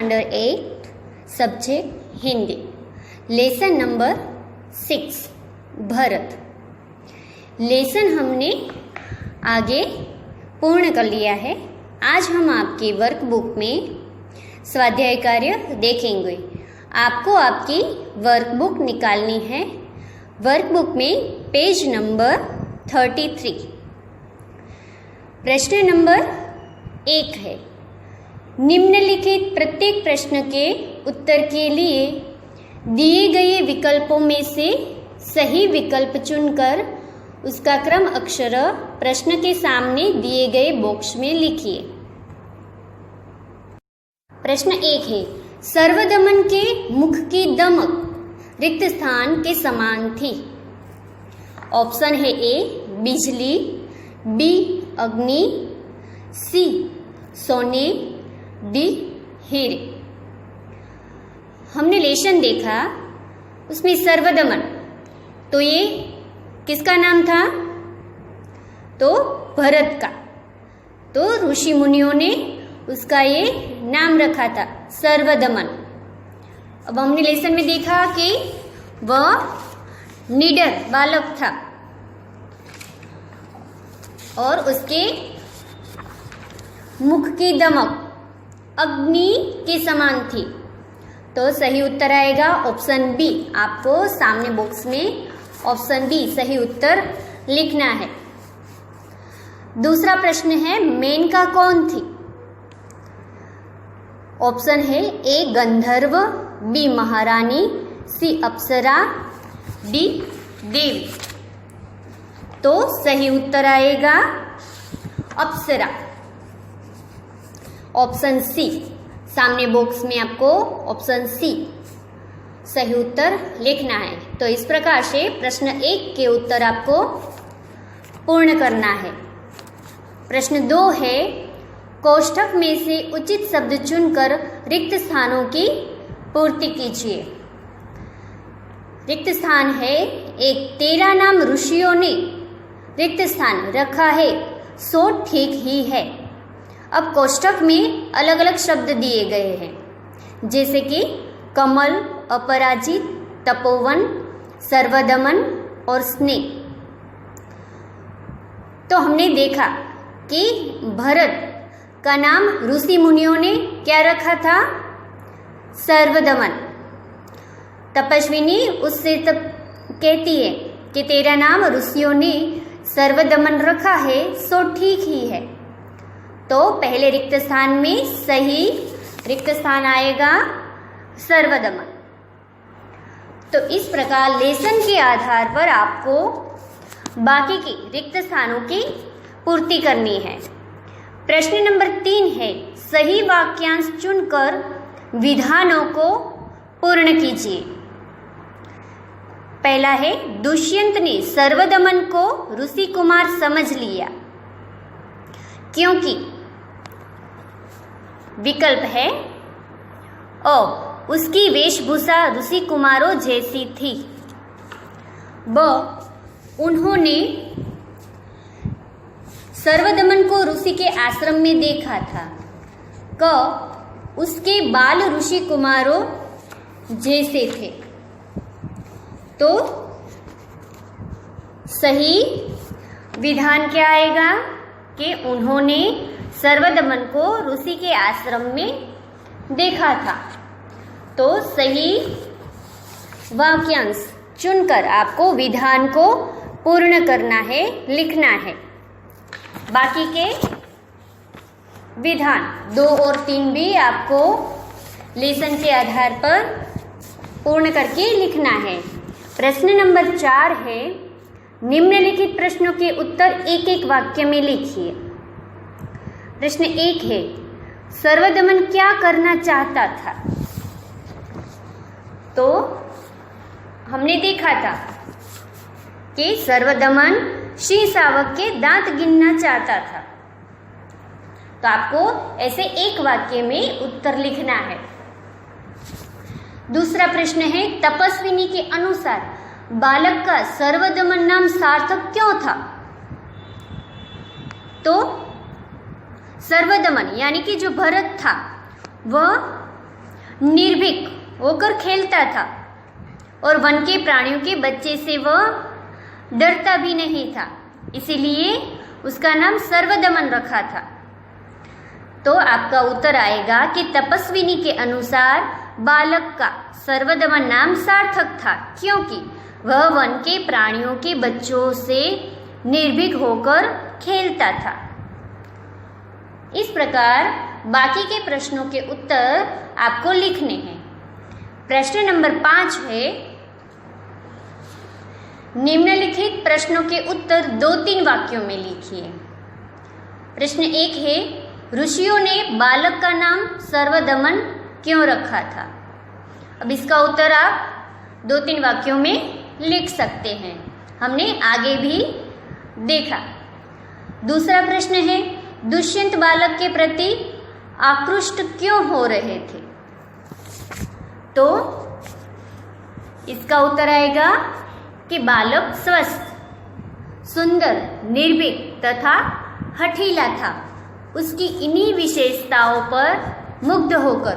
Standard 8 subject Hindi lesson number 6 Bharat. Lesson हमने आगे पूर्ण कर लिया है। आज हम आपकी वर्कबुक में स्वाध्याय कार्य देखेंगे। आपको आपकी वर्कबुक निकालनी है। वर्कबुक में पेज नंबर 33 प्रश्न नंबर 1 है। निम्नलिखित प्रत्येक प्रश्न के उत्तर के लिए दिए गए विकल्पों में से सही विकल्प चुनकर उसका क्रम अक्षर प्रश्न के सामने दिए गए बॉक्स में लिखिए। प्रश्न 1 है, सर्वदमन के मुख की दमक रिक्त स्थान के समान थी। ऑप्शन है ए बिजली, बी अग्नि, सी सोने, डी हीरे। हमने लेसन देखा, उसमें सर्वदमन, तो ये किसका नाम था? तो भरत का। तो ऋषि मुनियों ने उसका ये नाम रखा था सर्वदमन। अब हमने लेसन में देखा कि वह निडर बालक था और उसके मुख की दमक अग्नि के समान थी। तो सही उत्तर आएगा ऑप्शन बी। आपको सामने बॉक्स में ऑप्शन बी सही उत्तर लिखना है। दूसरा प्रश्न है, मेनका कौन थी? ऑप्शन है ए गंधर्व, बी महारानी, सी अप्सरा, डी देवी। तो सही उत्तर आएगा अप्सरा, ऑप्शन सी। सामने बॉक्स में आपको ऑप्शन सी सही उत्तर लिखना है। तो इस प्रकार से प्रश्न 1 के उत्तर आपको पूर्ण करना है। प्रश्न 2 है, कोष्ठक में से उचित शब्द चुनकर रिक्त स्थानों की पूर्ति कीजिए। रिक्त स्थान है एक, तेरा नाम ऋषियों ने रिक्त स्थान रखा है सो ठीक ही है। अब कोष्ठक में अलग अलग शब्द दिए गए हैं, जैसे कि कमल, अपराजित, तपोवन, सर्वदमन और स्नेह। तो हमने देखा कि भरत का नाम ऋषि मुनियों ने क्या रखा था? सर्वदमन। तपस्विनी उससे तब कहती है कि तेरा नाम ऋषियों ने सर्वदमन रखा है सो ठीक ही है। तो पहले रिक्त स्थान में सही रिक्त स्थान आएगा सर्वदमन। तो इस प्रकार लेसन के आधार पर आपको बाकी की रिक्त स्थानों की पूर्ति करनी है। प्रश्न नंबर 3 है, सही वाक्यांश चुनकर विधानों को पूर्ण कीजिए। पहला है, दुष्यंत ने सर्वदमन को ऋषि कुमार समझ लिया क्योंकि विकल्प है ओ उसकी वेशभूषा ऋषि कुमारों जैसी थी, ब उन्होंने सर्वदमन को ऋषि के आश्रम में देखा था, क उसके बाल ऋषि कुमारों जैसे थे। तो सही विधान क्या आएगा कि उन्होंने सर्वदमन को ऋषि के आश्रम में देखा था। तो सही वाक्यांश चुनकर आपको विधान को पूर्ण करना है, लिखना है। बाकी के विधान 2 और 3 भी आपको लेसन के आधार पर पूर्ण करके लिखना है। प्रश्न नंबर 4 है, निम्नलिखित प्रश्नों के उत्तर एक एक वाक्य में लिखिए। प्रश्न 1 है, सर्वदमन क्या करना चाहता था? तो हमने देखा था कि सर्वदमन श्री शावक के दांत गिनना चाहता था। तो आपको ऐसे एक वाक्य में उत्तर लिखना है। दूसरा प्रश्न है, तपस्विनी के अनुसार बालक का सर्वदमन नाम सार्थक क्यों था? तो सर्वदमन यानी कि जो भरत था वह निर्भीक होकर खेलता था और वन के प्राणियों के बच्चे से वह डरता भी नहीं था, इसीलिए उसका नाम सर्वदमन रखा था। तो आपका उत्तर आएगा कि तपस्विनी के अनुसार बालक का सर्वदमन नाम सार्थक था, क्योंकि वह वन के प्राणियों के बच्चों से निर्भीक होकर खेलता था। इस प्रकार बाकी के प्रश्नों के उत्तर आपको लिखने हैं। प्रश्न नंबर 5 है, निम्नलिखित प्रश्नों के उत्तर 2-3 वाक्यों में लिखिए। प्रश्न 1 है, ऋषियों ने बालक का नाम सर्वदमन क्यों रखा था? अब इसका उत्तर आप 2-3 वाक्यों में लिख सकते हैं, हमने आगे भी देखा। दूसरा प्रश्न है, दुष्यंत बालक के प्रति आकृष्ट क्यों हो रहे थे? तो इसका उत्तर आएगा कि बालक स्वस्थ, सुंदर, निर्भीक तथा हठीला था। उसकी इन्हीं विशेषताओं पर मुग्ध होकर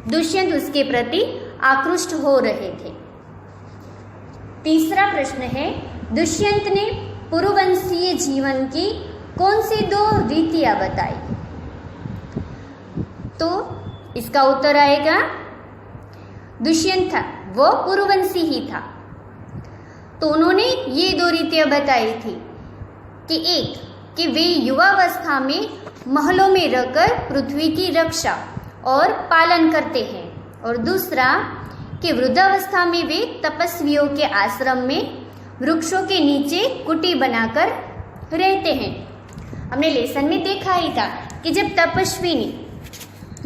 दुष्यंत उसके प्रति आकृष्ट हो रहे थे। तीसरा प्रश्न है, दुष्यंत ने पुरुवंशीय जीवन की कौन सी 2 रीतियां बताई? तो इसका उत्तर आएगा, दुष्यंत था वो पुरुवंशी ही था, तो उन्होंने ये 2 रीतियां बताई थी कि एक, कि वे युवावस्था में महलों में रहकर पृथ्वी की रक्षा और पालन करते हैं, और दूसरा कि वृद्धावस्था में वे तपस्वियों के आश्रम में वृक्षों के नीचे कुटी बनाकर रहते हैं। हमने लेसन में देखा ही था कि जब तपस्विनी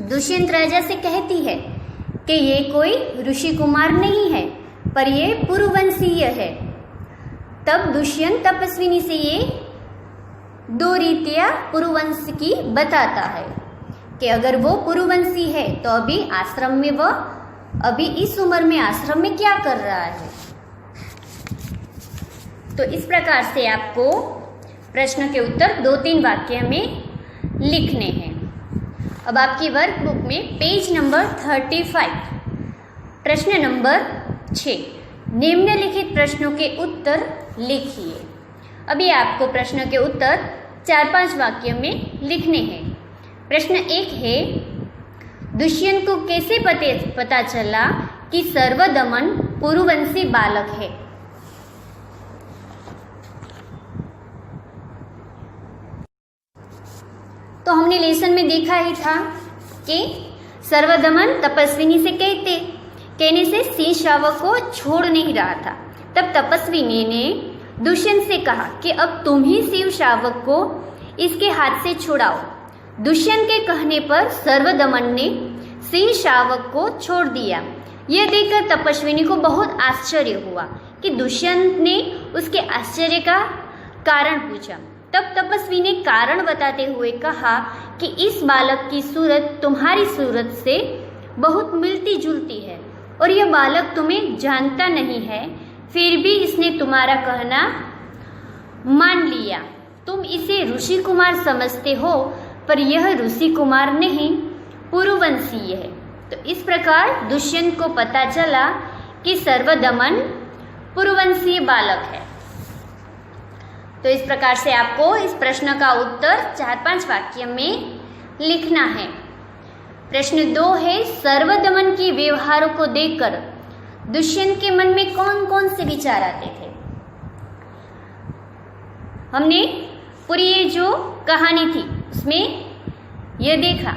दुष्यंत राजा से कहती है कि ये कोई ऋषि कुमार नहीं है पर ये पुरुवंशीय है, तब दुष्यंत तपस्विनी से ये 2 रीतियां पुरुवंश की बताता है कि अगर वो पुरुवंशी है तो अभी आश्रम में वह अभी इस उम्र में आश्रम में क्या कर रहा है। तो इस प्रकार से आपको प्रश्न के उत्तर 2-3 वाक्य में लिखने हैं। अब आपकी वर्कबुक में पेज नंबर 35 प्रश्न नंबर 6, निम्नलिखित प्रश्नों के उत्तर लिखिए। अभी आपको प्रश्न के उत्तर 4-5 वाक्यों में लिखने हैं। प्रश्न 1 है, दुष्यंत को कैसे पता चला कि सर्वदमन पुरुवंशी बालक है? तो हमने लेसन में देखा ही था कि सर्वदमन तपस्विनी से कहने से सिंह शावक को छोड़ नहीं रहा था। तब तपस्विनी ने दुष्यंत से कहा कि अब तुम ही शिव शावक को इसके हाथ से छुड़ाओ। दुष्यंत के कहने पर सर्वदमन ने सिंह शावक को छोड़ दिया। यह देखकर तपस्विनी को बहुत आश्चर्य हुआ कि दुष्यंत ने उसके आश्चर्य का कारण पूछा। तब तपस्वी ने कारण बताते हुए कहा कि इस बालक की सूरत तुम्हारी सूरत से बहुत मिलती जुलती है और यह बालक तुम्हें जानता नहीं है, फिर भी इसने तुम्हारा कहना मान लिया। तुम इसे ऋषि कुमार समझते हो पर यह ऋषि कुमार नहीं, पुरुवंशीय है। तो इस प्रकार दुष्यंत को पता चला कि सर्वदमन पुरुवंशीय बालक है। तो इस प्रकार से आपको इस प्रश्न का उत्तर 4-5 वाक्य में लिखना है। प्रश्न 2 है, सर्वदमन के व्यवहारों को देखकर दुष्यंत के मन में कौन कौन से विचार आते थे? हमने पूरी ये जो कहानी थी उसमें यह देखा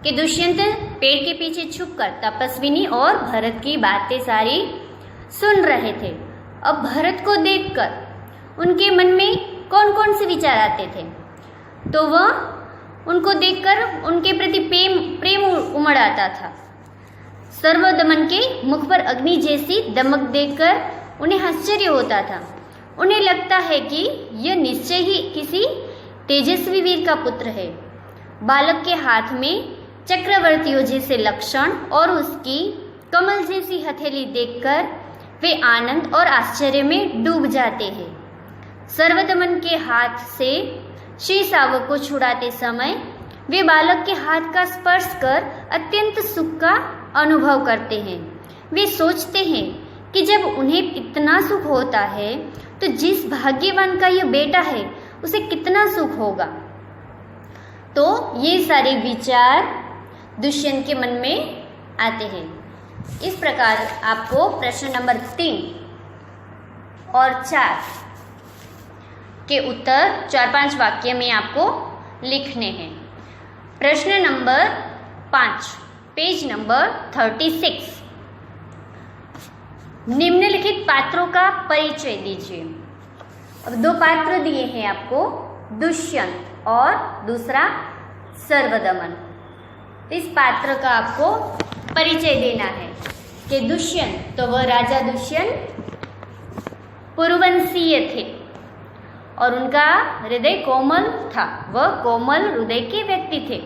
कि दुष्यंत पेड़ के पीछे छुपकर तपस्विनी और भरत की बातें सारी सुन रहे थे। अब भरत को देखकर उनके मन में कौन कौन से विचार आते थे? तो वह उनको देखकर उनके प्रति प्रेम उमड़ आता था। सर्वदमन के मुख पर अग्नि जैसी दमक देखकर उन्हें आश्चर्य होता था। उन्हें लगता है कि यह निश्चय ही किसी तेजस्वी वीर का पुत्र है। बालक के हाथ में चक्रवर्तियों जैसे लक्षण और उसकी कमल जैसी हथेली देखकर वे आनंद और आश्चर्य में डूब जाते हैं। सर्वदमन के हाथ से श्री शावक को छुड़ाते समय वे बालक के हाथ का स्पर्श कर अत्यंत सुख का अनुभव करते हैं। वे सोचते हैं कि जब उन्हें इतना सुख होता है तो जिस भाग्यवान का यह बेटा है उसे कितना सुख होगा। तो ये सारे विचार दुष्यंत के मन में आते हैं। इस प्रकार आपको प्रश्न नंबर 3 और 4 के उत्तर 4-5 वाक्य में आपको लिखने हैं। प्रश्न नंबर 5, पेज नंबर 36। निम्नलिखित पात्रों का परिचय दीजिए। अब 2 पात्र दिए हैं आपको, दुष्यंत और दूसरा सर्वदमन। इस पात्र का आपको परिचय देना है कि दुष्यंत, तो वह राजा दुष्यंत पुरुवंशीय थे और उनका हृदय कोमल था, वह कोमल हृदय के व्यक्ति थे।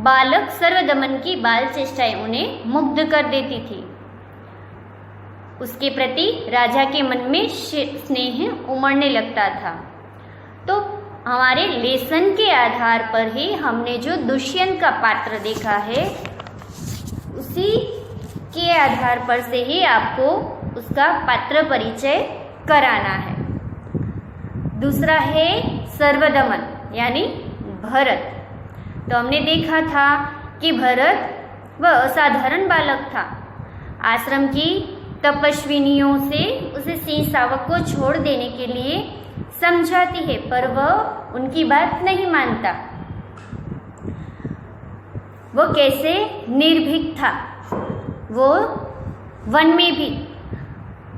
बालक सर्वदमन की बाल चेष्टाएं उन्हें मुग्ध कर देती थी। उसके प्रति राजा के मन में स्नेह उमड़ने लगता था। तो हमारे लेसन के आधार पर ही हमने जो दुष्यंत का पात्र देखा है, उसी के आधार पर से ही आपको उसका पात्र परिचय कराना है। दूसरा है सर्वदमन यानी भरत। तो हमने देखा था कि भरत वह असाधारण बालक था। आश्रम की तपस्विनियों से उसे सिंह शावक को छोड़ देने के लिए समझाती है, पर वह उनकी बात नहीं मानता। वो कैसे निर्भीक था। वो वन में भी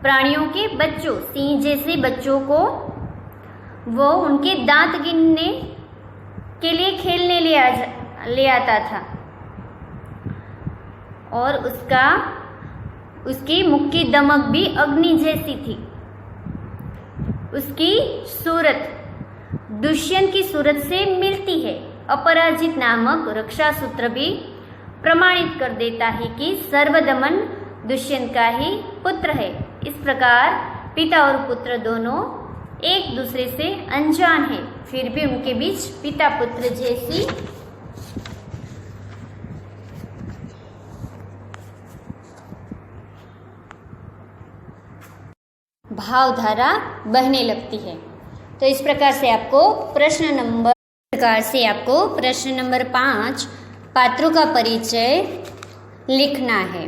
प्राणियों के बच्चों, सिंह जैसे बच्चों को वो उनके दांत गिनने के लिए खेलने ले आता था और उसकी मुख की दमक भी अग्नि जैसी थी। उसकी सूरत दुष्यंत की सूरत से मिलती है। अपराजित नामक रक्षा सूत्र भी प्रमाणित कर देता है कि सर्वदमन दुष्यंत का ही पुत्र है। इस प्रकार पिता और पुत्र दोनों एक दूसरे से अनजान हैं, फिर भी उनके बीच पिता पुत्र जैसी भावधारा बहने लगती है। तो इस प्रकार से आपको प्रश्न नंबर 5 पात्रों का परिचय लिखना है।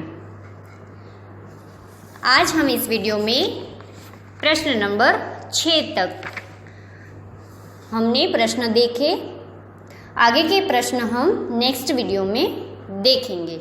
आज हम इस वीडियो में प्रश्न नंबर 6 तक हमने प्रश्न देखे। आगे के प्रश्न हम नेक्स्ट वीडियो में देखेंगे।